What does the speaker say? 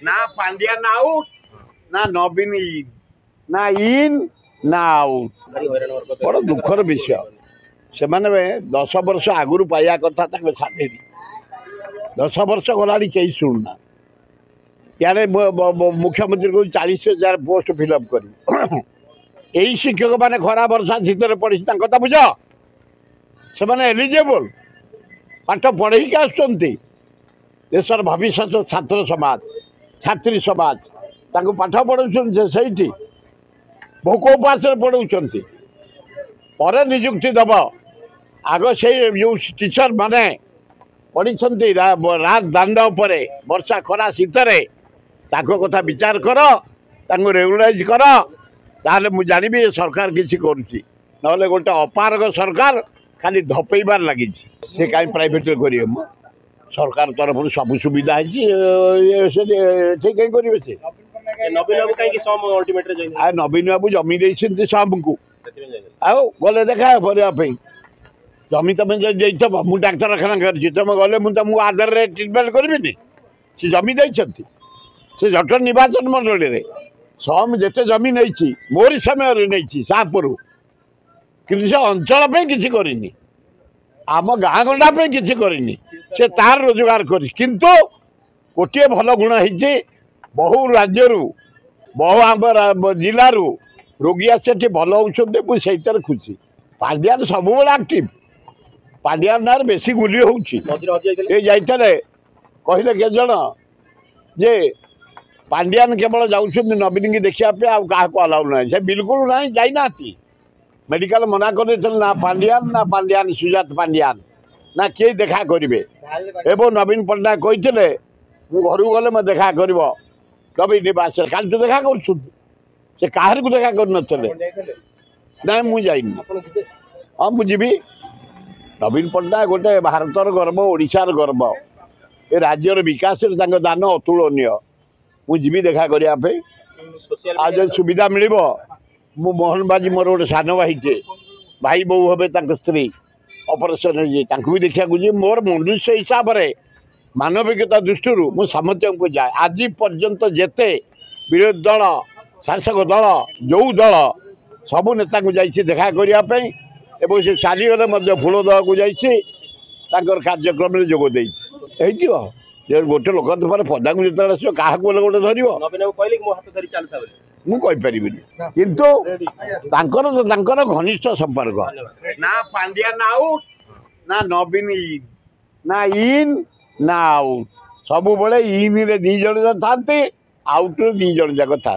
ना पांड्या ना आउट ना नवीन इन ना इन ना आउट बड़ दुखर विषय से माने 10 वर्ष आगुरी पाया कथा साथी 10 वर्ष गला कहीं शुणुना यार मुख्यमंत्री को 40,000 पोस्ट फिलअप कर यही शिक्षक मैंने खरा वर्षा शीतर पढ़ी कथा बुझ से एलिजिबल पाठ पढ़े आसर भविष्य छात्र समाज छात्री समाज पाठ पढ़ाऊँ से भोक उपास पढ़ाऊँ पर निजुक्ति दब आग से जो टीचर माने पढ़ी रात दांड पर वर्षा खरा शीतर कथा विचार कर रेगुलाइज कर ताले मु जानिबी सरकार किसी करुच्ची ना गोटे अपारग सरकार खाली धपेबार लगी से कहीं प्राइवेट करेंगे सरकार तरफ सब सुविधा है ठीक कहीं करेंगे से नवीन बाबू जमी देते सब को गले देखा जमी तुम मुझे डाक्तरखाना कर तुम गले मुझे आधार रे ट्रिटमेंट करी से जमी देते से जट निर्वाचन मंडल में सम जिते जमी नहीं मोरी समय नहीं सापुर कि अंचल पे किसी करनी आम गाँ गंडा पे किसी करनी से तार रोजगार कर किंतु गोटे भल गुण है बहु राज्य बहु आम जिलू रोगी आसे भल होती मुझे खुशी पांड्यान सब एक्टिव पांड्यान ना बेसी गुली होते कहले के जन जे पांड्यान केवल जाऊँ नवीन की देखा क्या अलाउ ना से बिल्कुल ना जाना मेडिकल मना कर ना पांड्यान सुजात पांड्यान ना किए देखा करेंगे एवं नवीन पट्टनायक कहते घर गले मैं देखा कर नवीन निवास का तो देखा कर कहार को देखा कर ना मुझे हाँ मुझी नवीन पट्टनायक गोटे भारतर गर्व ओडिशार गर्व ए राज्यर विकास दान अतुलनीय मुझी देखा करने आज सुविधा मिल मु मोहन बाजी मोर गोटे सान भाईटे भाई बो हे स्त्री ऑपरेशन भी देखा मोर मनुष्य हिसाब से मानविकता दृष्टि मुझे समस्त को जाए आज पर्यंत जेते विरोधी दल शासक दल जो दल सबू नेता को जाइए देखा करने से चलीगले फूल देवाक जाकर कार्यक्रम में जोगदे गोटे लोक पदा को जो क्या गोटे धर मुझे किंतु घनिष्ठ संपर्क ना पांड्या ना आउट ना नवीन इन ना इन ना आउट सब इन रे 2 जन था आउट रे 2 जन जाक था।